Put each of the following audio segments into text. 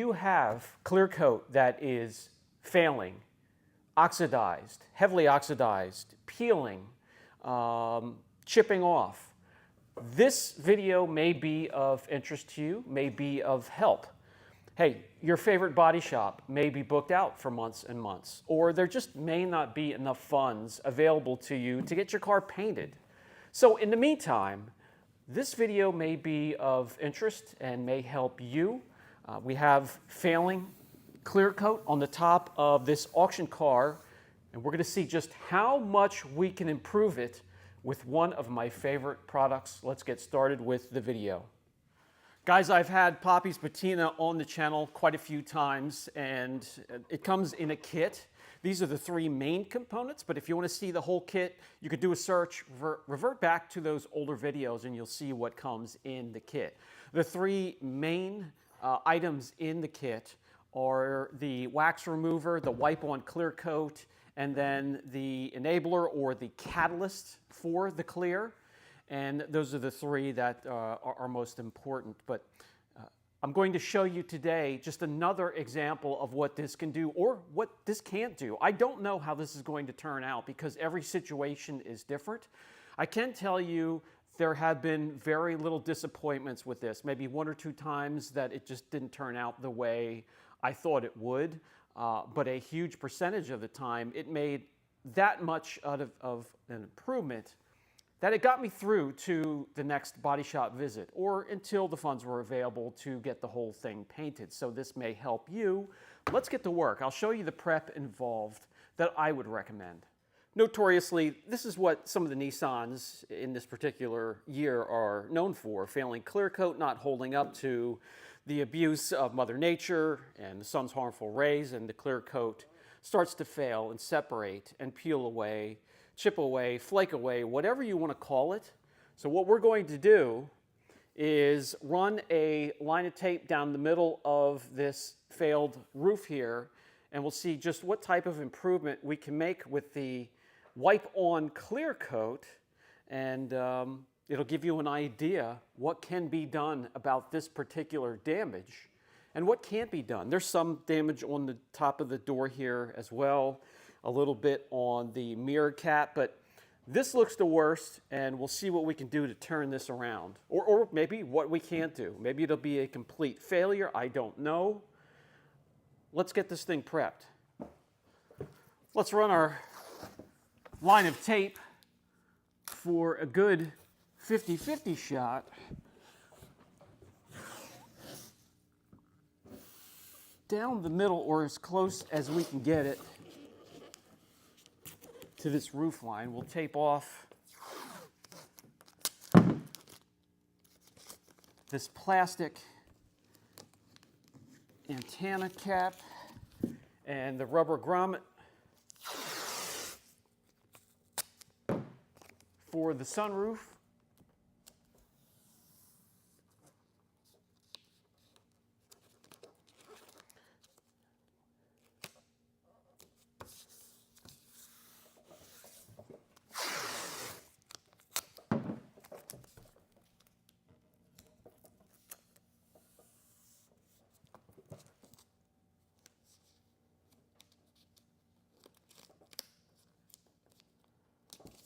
you have clear coat that is failing, oxidized, heavily oxidized, peeling, chipping off, this video may be of interest to you, may be of help. Hey, your favorite body shop may be booked out for months and months, or there just may not be enough funds available to you to get your car painted. So in the meantime, this video may be of interest and may help you. We have failing clear coat on the top of this auction car, and we're going to see just how much we can improve it with one of my favorite products. Let's get started with the video. Guys, I've had Poppy's Patina on the channel quite a few times, and it comes in a kit. These are the three main components, but if you want to see the whole kit, you could do a search, revert back to those older videos, and you'll see what comes in the kit. The three main items in the kit are the wax remover, the wipe-on clear coat, and then the enabler or the catalyst for the clear. And those are the three that are most important. But I'm going to show you today just another example of what this can do or what this can't do. I don't know how this is going to turn out because every situation is different. I can tell you there have been very little disappointments with this, maybe one or two times that it just didn't turn out the way I thought it would, but a huge percentage of the time it made that much out of an improvement that it got me through to the next body shop visit or until the funds were available to get the whole thing painted. So this may help you. Let's get to work. I'll show you the prep involved that I would recommend. Notoriously, this is what some of the Nissans in this particular year are known for, failing clear coat, not holding up to the abuse of Mother Nature and the sun's harmful rays, and the clear coat starts to fail and separate and peel away, chip away, flake away, whatever you want to call it. So what we're going to do is run a line of tape down the middle of this failed roof here, and we'll see just what type of improvement we can make with the wipe-on clear coat, and it'll give you an idea what can be done about this particular damage and what can't be done. There's some damage on the top of the door here as well, a little bit on the mirror cap, but this looks the worst, and we'll see what we can do to turn this around, or maybe what we can't do. Maybe it'll be a complete failure. I don't know. Let's get this thing prepped. Let's run our line of tape for a good 50-50 shot. Down the middle, or as close as we can get it to this roof line. We'll tape off this plastic antenna cap and the rubber grommet for the sunroof.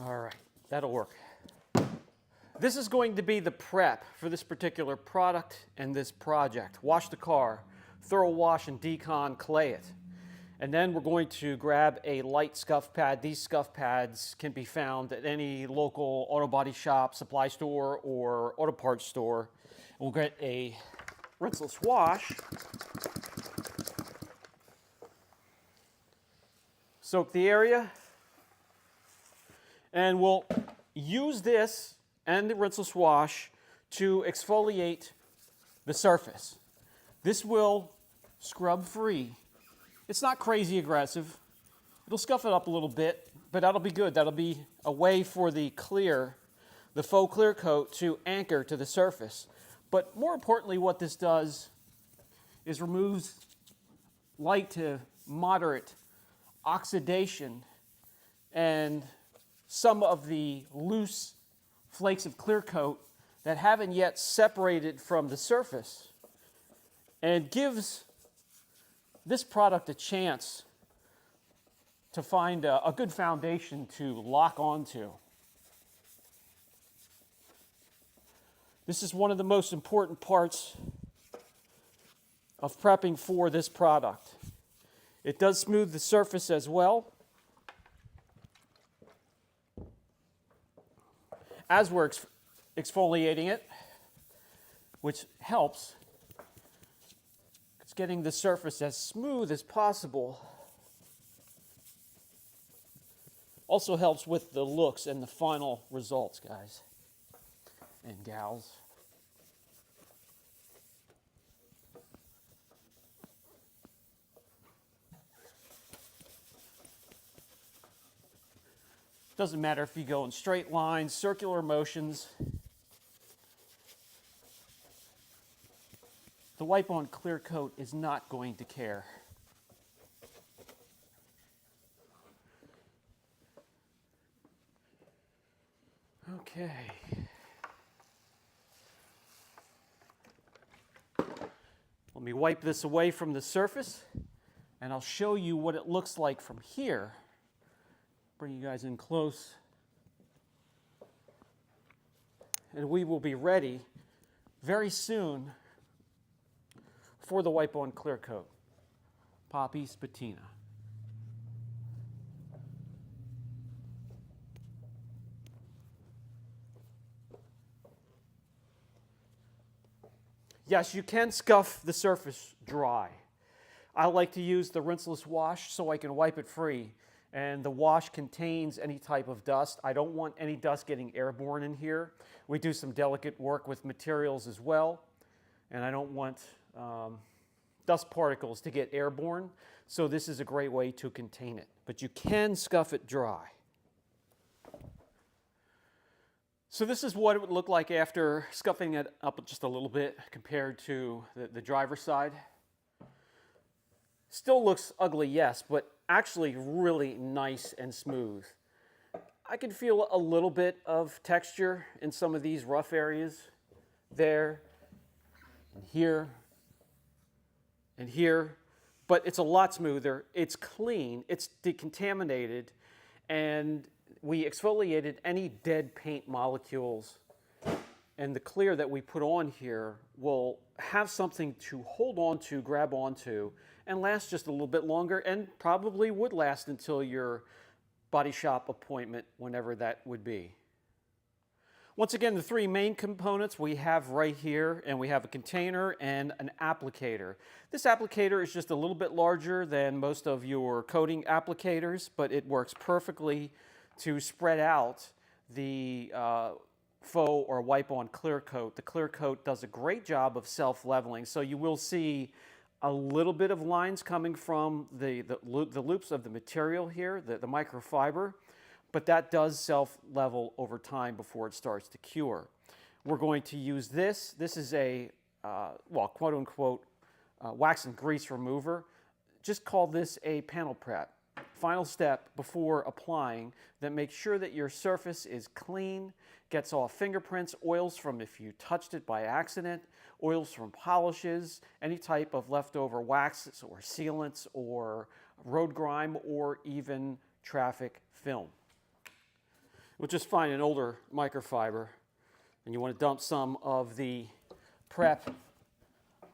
All right, that'll work. This is going to be the prep for this particular product and this project. Wash the car, thorough wash and decon clay it. And then we're going to grab a light scuff pad. These scuff pads can be found at any local auto body shop, supply store, or auto parts store. We'll get a rinseless wash. Soak the area. And we'll use this and the rinseless wash to exfoliate the surface. This will scrub free. It's not crazy aggressive. It'll scuff it up a little bit, but that'll be good. That'll be a way for the faux clear coat to anchor to the surface. But more importantly, what this does is removes light to moderate oxidation and some of the loose flakes of clear coat that haven't yet separated from the surface, and gives this product a chance to find a good foundation to lock onto. This is one of the most important parts of prepping for this product. It does smooth the surface as well. As we're exfoliating it, which helps. It's getting the surface as smooth as possible. Also helps with the looks and the final results, guys and gals. Doesn't matter if you go in straight lines, circular motions. The wipe-on clear coat is not going to care. Okay. Let me wipe this away from the surface, and I'll show you what it looks like from here. Bring you guys in close. And we will be ready very soon for the wipe-on clear coat. Poppy's Patina. Yes, you can scuff the surface dry. I like to use the rinseless wash so I can wipe it free. And the wash contains any type of dust. I don't want any dust getting airborne in here. We do some delicate work with materials as well. And I don't want dust particles to get airborne. So this is a great way to contain it. But you can scuff it dry. So this is what it would look like after scuffing it up just a little bit compared to the driver's side. Still looks ugly, yes, but actually really nice and smooth. I can feel a little bit of texture in some of these rough areas. There, and here, and here. But it's a lot smoother. It's clean, it's decontaminated, and we exfoliated any dead paint molecules, and the clear that we put on here will have something to hold on to, grab onto, and last just a little bit longer, and probably would last until your body shop appointment, whenever that would be. Once again, the three main components we have right here, and we have a container and an applicator. This applicator is just a little bit larger than most of your coating applicators, but it works perfectly to spread out the faux or wipe-on clear coat. The clear coat does a great job of self-leveling, so you will see a little bit of lines coming from the loops of the material here, the microfiber, but that does self-level over time before it starts to cure. We're going to use this. This is a, well, quote-unquote, wax and grease remover. Just call this a panel prep. Final step before applying that makes sure that your surface is clean, gets off fingerprints, oils from if you touched it by accident, oils from polishes, any type of leftover waxes or sealants or road grime or even traffic film. We'll just find an older microfiber, and you want to dump some of the prep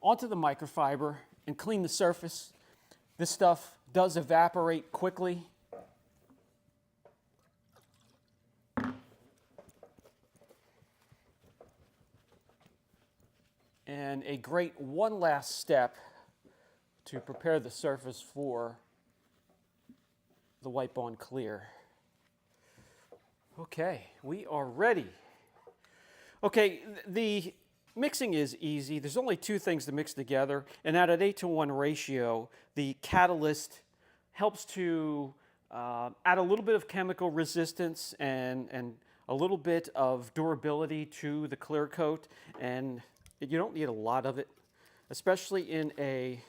onto the microfiber and clean the surface. This stuff does evaporate quickly. And a great one last step to prepare the surface for the wipe-on clear. Okay, we are ready. Okay, the mixing is easy. There's only two things to mix together, and at an 8-to-1 ratio, the catalyst helps to add a little bit of chemical resistance and a little bit of durability to the clear coat, and you don't need a lot of it, especially in a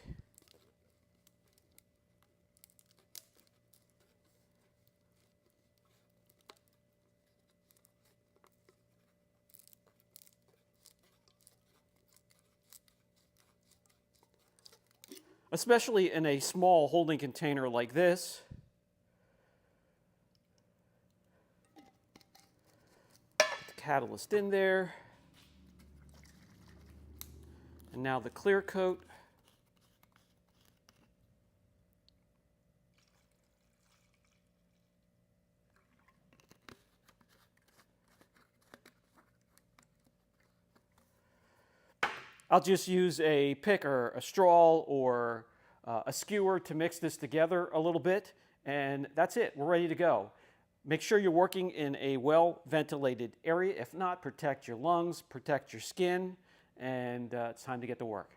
especially in a small holding container like this. Put the catalyst in there. And now the clear coat. I'll just use a pick or a straw or a skewer to mix this together a little bit, and that's it. We're ready to go. Make sure you're working in a well-ventilated area. If not, protect your lungs, protect your skin, and it's time to get to work.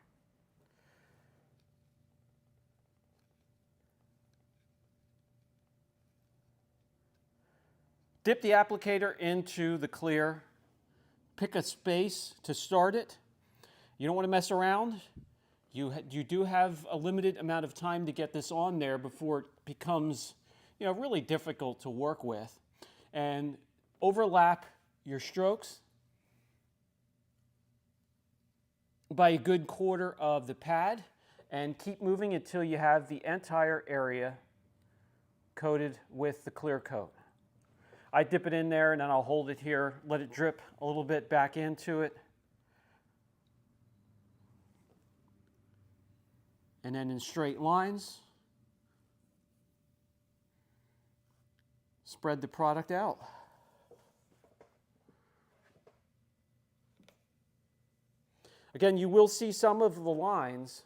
Dip the applicator into the clear. Pick a space to start it. You don't want to mess around. You do have a limited amount of time to get this on there before it becomes, really difficult to work with. And overlap your strokes by a good quarter of the pad, and keep moving until you have the entire area coated with the clear coat. I dip it in there and then I'll hold it here, let it drip a little bit back into it. And then in straight lines, spread the product out. Again, you will see some of the lines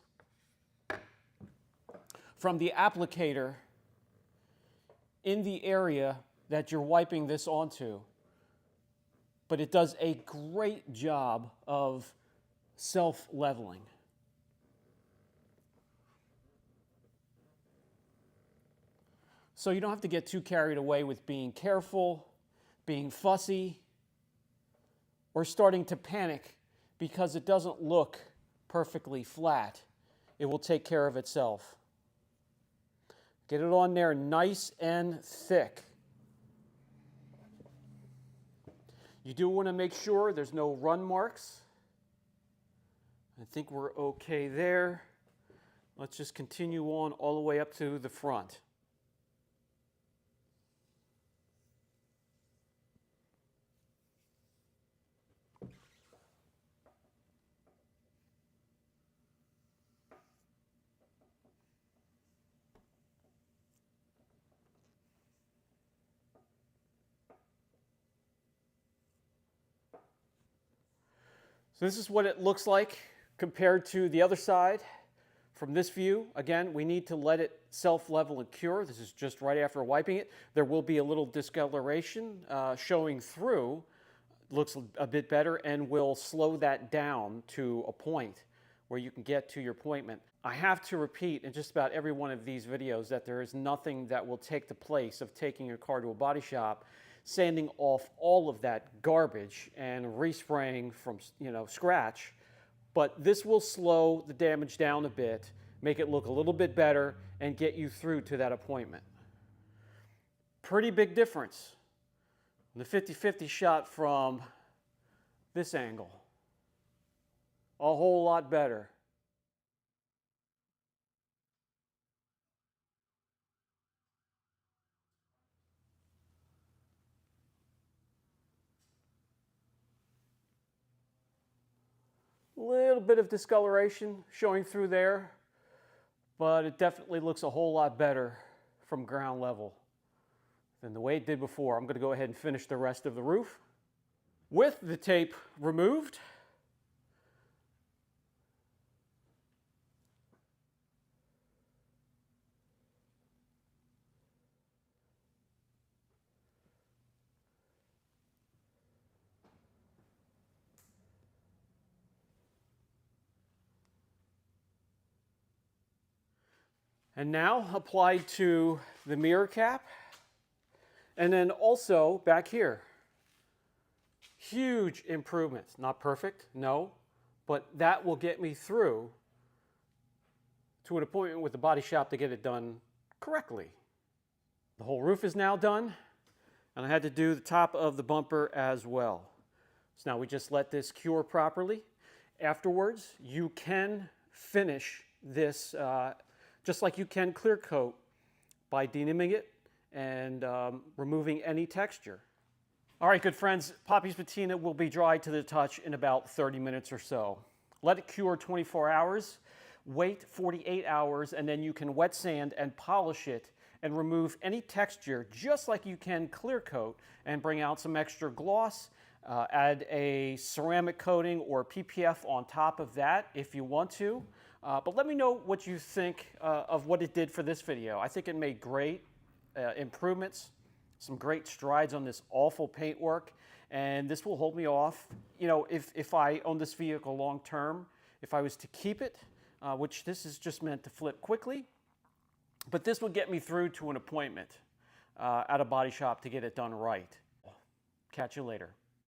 from the applicator in the area that you're wiping this onto, but it does a great job of self-leveling. So you don't have to get too carried away with being careful, being fussy, or starting to panic because it doesn't look perfectly flat. It will take care of itself. Get it on there nice and thick. You do want to make sure there's no run marks. I think we're okay there. Let's just continue on all the way up to the front. So this is what it looks like compared to the other side. From this view, again, we need to let it self-level and cure. This is just right after wiping it. There will be a little discoloration showing through. Looks a bit better, and will slow that down to a point where you can get to your appointment. I have to repeat in just about every one of these videos that there is nothing that will take the place of taking your car to a body shop, sanding off all of that garbage and respraying from scratch. But this will slow the damage down a bit, make it look a little bit better, and get you through to that appointment. Pretty big difference. The 50-50 shot from this angle. A whole lot better. A little bit of discoloration showing through there, but it definitely looks a whole lot better from ground level than the way it did before. I'm going to go ahead and finish the rest of the roof. With the tape removed, and now applied to the mirror cap, and then also back here. Huge improvements. Not perfect, no, but that will get me through to an appointment with the body shop to get it done correctly. The whole roof is now done, and I had to do the top of the bumper as well. So now we just let this cure properly. Afterwards, you can finish this just like you can clear coat by denaming it and removing any texture. All right, good friends, Poppy's Patina will be dry to the touch in about 30 minutes or so. Let it cure 24 hours, wait 48 hours, and then you can wet sand and polish it and remove any texture just like you can clear coat and bring out some extra gloss. Add a ceramic coating or PPF on top of that if you want to. But let me know what you think of what it did for this video. I think it made great improvements, some great strides on this awful paintwork, and this will hold me off. You know, if I own this vehicle long term, if I was to keep it, which this is just meant to flip quickly, but this would get me through to an appointment at a body shop to get it done right. Catch you later.